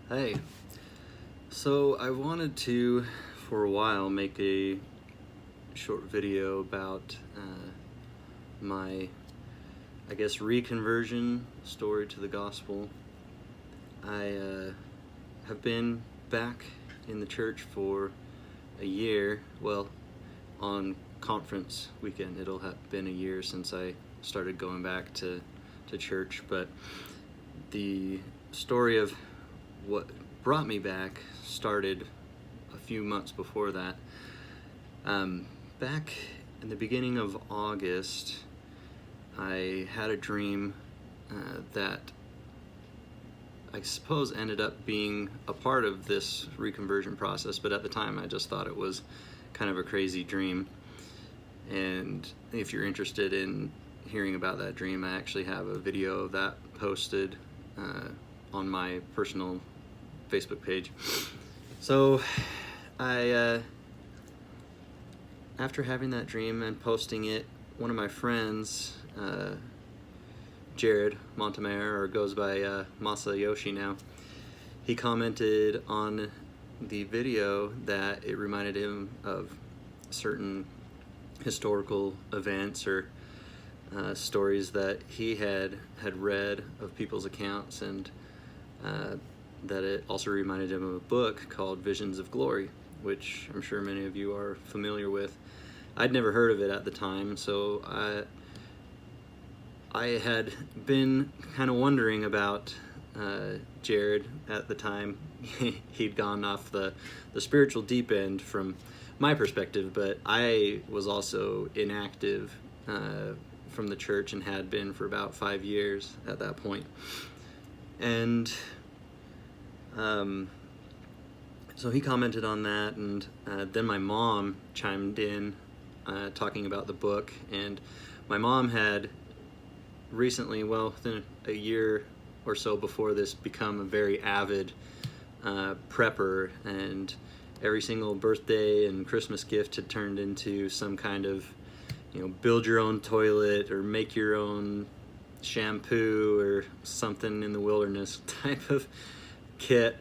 Hey, so I wanted to, for a while, make a short video about my, reconversion story to the gospel. I have been back in the church for a year. Well, on conference weekend, it'll have been a year since I started going back to church, but the story of what brought me back started a few months before that. Back in the beginning of August, I had a dream that I suppose ended up being a part of this reconversion process, but at the time I just thought it was kind of a crazy dream. And if you're interested in hearing about that dream, I actually have a video of that posted on my personal Facebook page. So I after having that dream and posting it, one of my friends, Jared Montemayor, or goes by Masayoshi now, he commented on the video that it reminded him of certain historical events or stories that he had read of people's accounts, and that it also reminded him of a book called Visions of Glory, which I'm sure many of you are familiar with. I'd never heard of it at the time, so I had been kind of wondering about Jared at the time. He'd gone off the spiritual deep end from my perspective, but I was also inactive from the church and had been for about 5 years at that point. And so he commented on that, and then my mom chimed in talking about the book. And my mom had recently, well, within a year or so before this, become a very avid prepper, and every single birthday and Christmas gift had turned into some kind of, build your own toilet or make your own shampoo or something in the wilderness type of kit.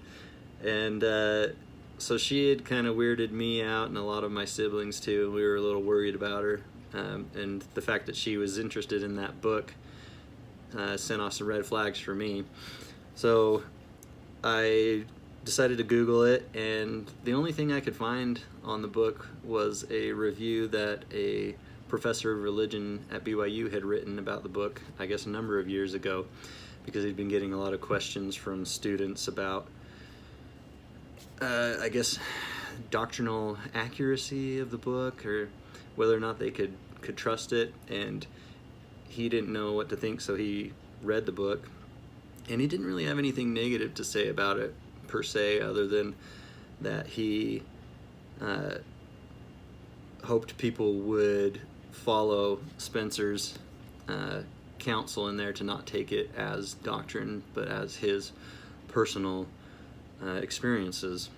And so she had kind of weirded me out and a lot of my siblings too. We were a little worried about her, and the fact that she was interested in that book sent off some red flags for me. So I decided to Google it, and the only thing I could find on the book was a review that a professor of religion at BYU had written about the book, I guess a number of years ago, because he'd been getting a lot of questions from students about doctrinal accuracy of the book, or whether or not they could trust it. And he didn't know what to think, so he read the book, and he didn't really have anything negative to say about it per se, other than that he hoped people would follow Spencer's counsel in there to not take it as doctrine, but as his personal experiences.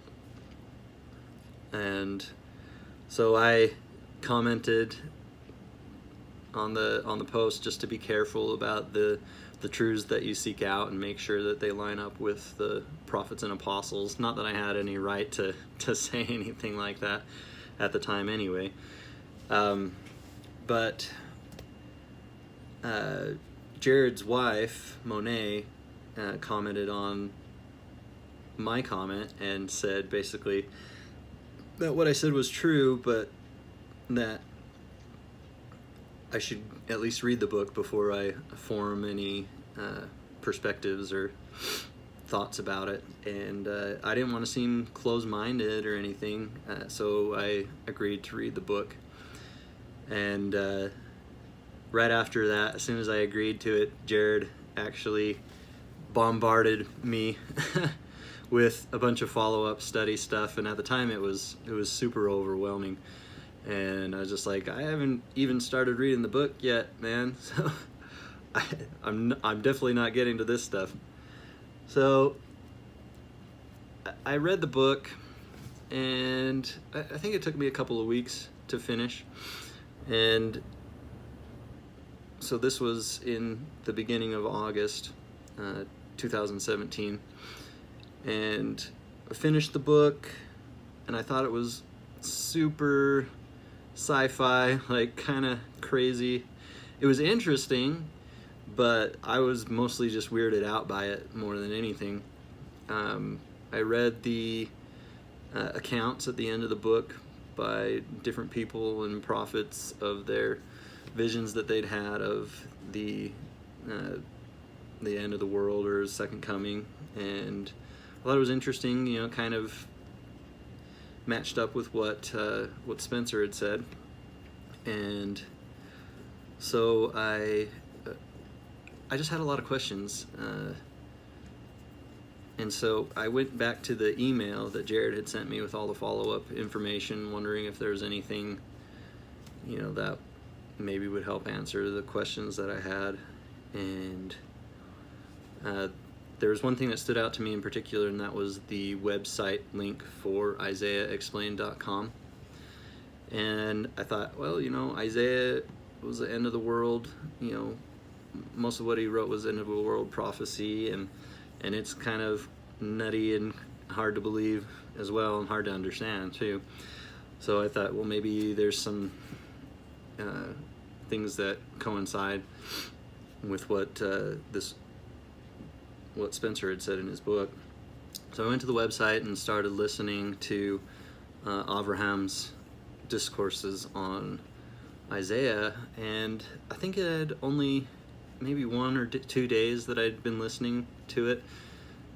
And so I commented on the post just to be careful about the truths that you seek out and make sure that they line up with the prophets and apostles. Not that I had any right to say anything like that at the time anyway. But Jared's wife, Monet, commented on my comment and said basically that what I said was true, but that I should at least read the book before I form any perspectives or thoughts about it. And I didn't want to seem closed-minded or anything, so I agreed to read the book. And right after that, as soon as I agreed to it, Jared actually bombarded me with a bunch of follow-up study stuff, and at the time it was super overwhelming. And I was just like, I haven't even started reading the book yet, man. So I'm definitely not getting to this stuff. So I read the book, and I think it took me a couple of weeks to finish. And so this was in the beginning of August 2017. And I finished the book, and I thought it was super sci-fi, like kind of crazy. It was interesting, but I was mostly just weirded out by it more than anything. I read the accounts at the end of the book by different people and prophets of their visions that they'd had of the end of the world or second coming, and I thought it was interesting. Kind of matched up with what Spencer had said, and so I just had a lot of questions. And so I went back to the email that Jared had sent me with all the follow-up information, wondering if there was anything, that maybe would help answer the questions that I had. And there was one thing that stood out to me in particular, and that was the website link for IsaiahExplained.com. And I thought, well, Isaiah was the end of the world. Most of what he wrote was end of the world prophecy, and it's kind of nutty and hard to believe as well, and hard to understand too. So I thought, well, maybe there's some things that coincide with what Spencer had said in his book. So I went to the website and started listening to Abraham's discourses on Isaiah, and I think it had only maybe 1 or 2 days that I'd been listening to it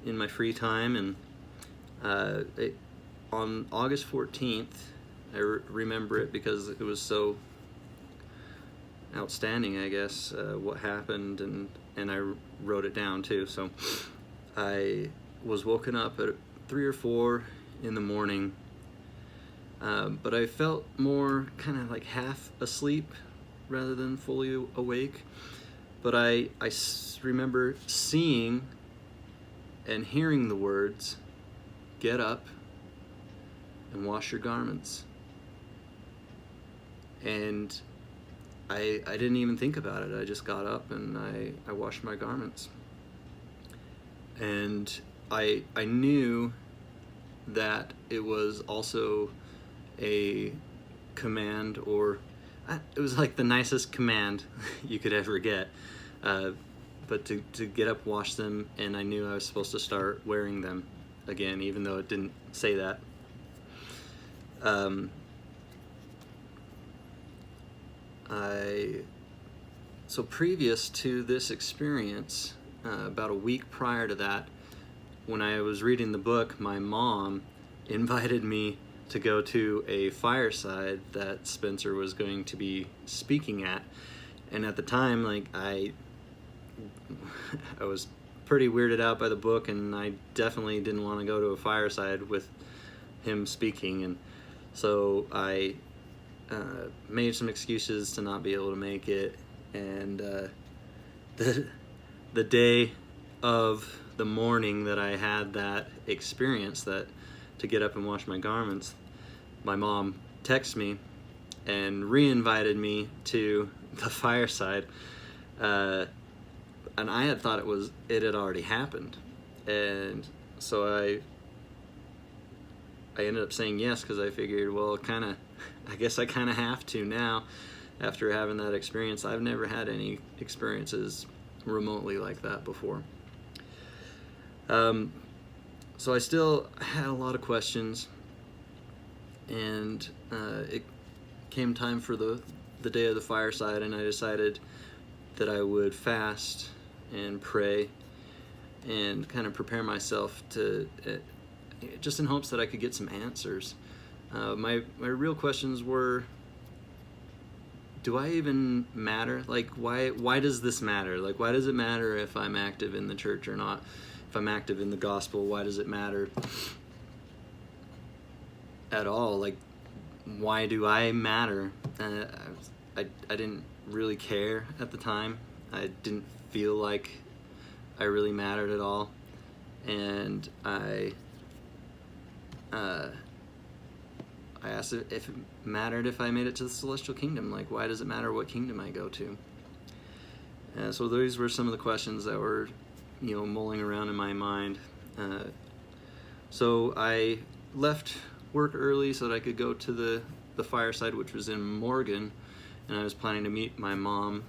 in my free time, and on August 14th, I remember it because it was so outstanding, I guess, what happened, and I wrote it down too. So I was woken up at 3 or 4 in the morning, but I felt more kind of like half asleep rather than fully awake. But I remember seeing and hearing the words, "Get up and wash your garments." And I didn't even think about it. I just got up and I washed my garments. And I knew that it was also a command, or it was like the nicest command you could ever get. But to get up, wash them, and I knew I was supposed to start wearing them again, even though it didn't say that. So previous to this experience, about a week prior to that, when I was reading the book, my mom invited me to go to a fireside that Spencer was going to be speaking at. And at the time, like, I was pretty weirded out by the book, and I definitely didn't want to go to a fireside with him speaking. And so I made some excuses to not be able to make it. And the day of the morning that I had that experience, that to get up and wash my garments, my mom texted me and re-invited me to the fireside, and I had thought it had already happened, and so I ended up saying yes, because I figured, well, I guess I kind of have to now after having that experience. I've never had any experiences remotely like that before. So I still had a lot of questions, and it came time for the day of the fireside, and I decided that I would fast and pray and kind of prepare myself to just in hopes that I could get some answers. My real questions were, do I even matter? Like, why does this matter? Like, why does it matter if I'm active in the church or not? If I'm active in the gospel, why does it matter at all? Like, why do I matter? I didn't really care at the time. I didn't feel like I really mattered at all. And I asked if it mattered if I made it to the celestial kingdom. Like, why does it matter what kingdom I go to? So these were some of the questions that were, mulling around in my mind. So I left work early so that I could go to the fireside, which was in Morgan, and I was planning to meet my mom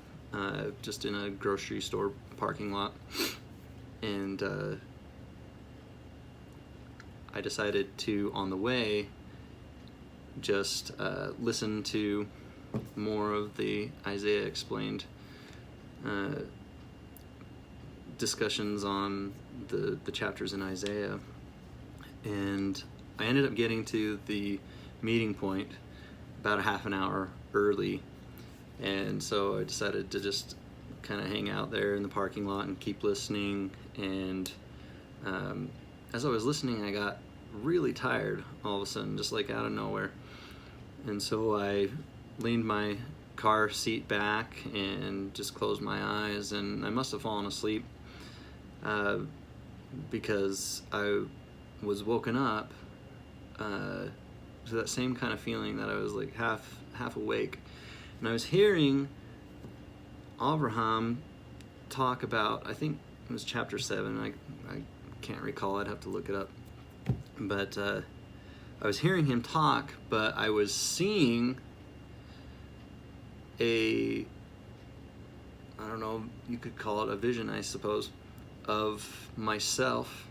just in a grocery store parking lot. And I decided to, on the way, just listen to more of the Isaiah Explained discussions on the chapters in Isaiah. And I ended up getting to the meeting point about a half an hour early, and so I decided to just kind of hang out there in the parking lot and keep listening. And as I was listening, I got really tired all of a sudden, just like out of nowhere. And so I leaned my car seat back and just closed my eyes, and I must have fallen asleep because I was woken up to that same kind of feeling that I was like half awake, and I was hearing Abraham talk about, I think it was chapter 7, I can't recall, I'd have to look it up, but I was hearing him talk, but I was seeing I don't know, you could call it a vision, I suppose, of myself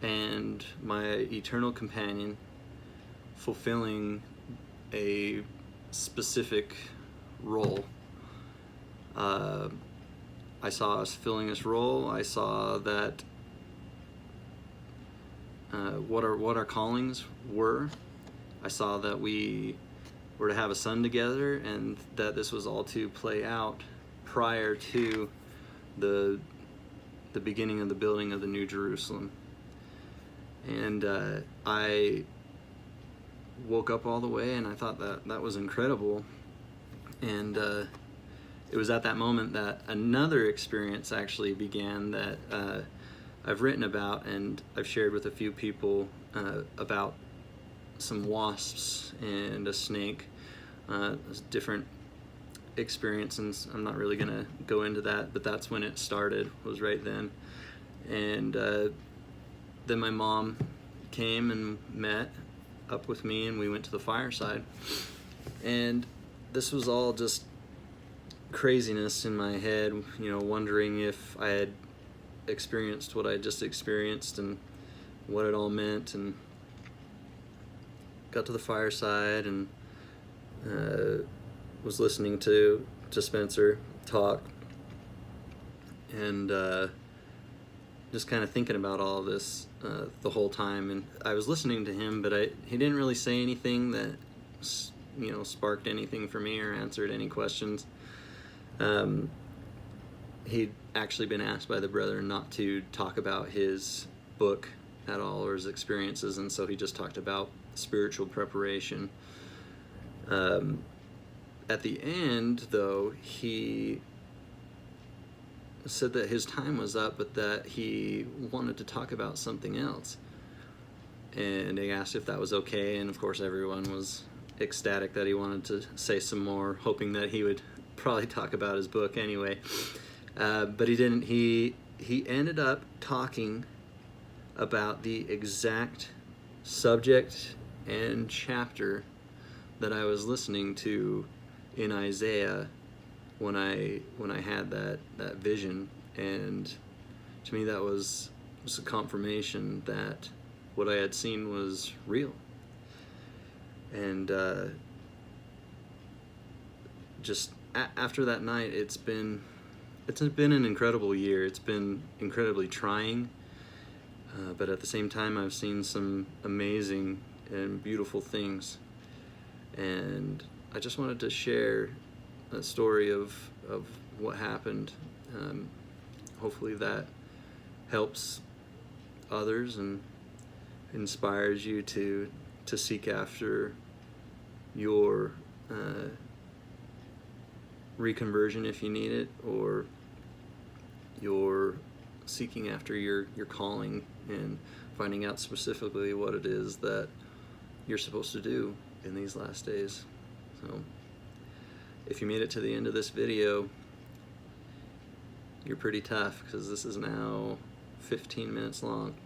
and my eternal companion fulfilling a specific role. I saw us filling this role. I saw that what our callings were. I saw that we were to have a son together, and that this was all to play out prior to the beginning of the building of the New Jerusalem. And I woke up all the way, and I thought that was incredible. And it was at that moment that another experience actually began that I've written about, and I've shared with a few people about some wasps and a snake. Different experiences. I'm not really gonna go into that, but that's when it started, was right then. And then my mom came and met up with me, and we went to the fireside. And this was all just craziness in my head, you know, wondering if I had experienced what I just experienced and what it all meant. And got to the fireside and was listening to Spencer talk, and just kind of thinking about all of this the whole time. And I was listening to him, but he didn't really say anything that, you know, sparked anything for me or answered any questions. He'd actually been asked by the brethren not to talk about his book at all or his experiences, and so he just talked about spiritual preparation. At the end, though, he said that his time was up, but that he wanted to talk about something else. And they asked if that was okay, and of course everyone was ecstatic that he wanted to say some more, hoping that he would probably talk about his book anyway. But he didn't. He ended up talking about the exact subject and chapter that I was listening to in Isaiah when I had that vision. And to me, that was a confirmation that what I had seen was real. And just after that night, it's been an incredible year. It's been incredibly trying, but at the same time, I've seen some amazing and beautiful things. And I just wanted to share a story of what happened. Hopefully that helps others and inspires you to seek after your reconversion if you need it, or you're seeking after your calling and finding out specifically what it is that you're supposed to do in these last days. So if you made it to the end of this video, you're pretty tough, because this is now 15 minutes long.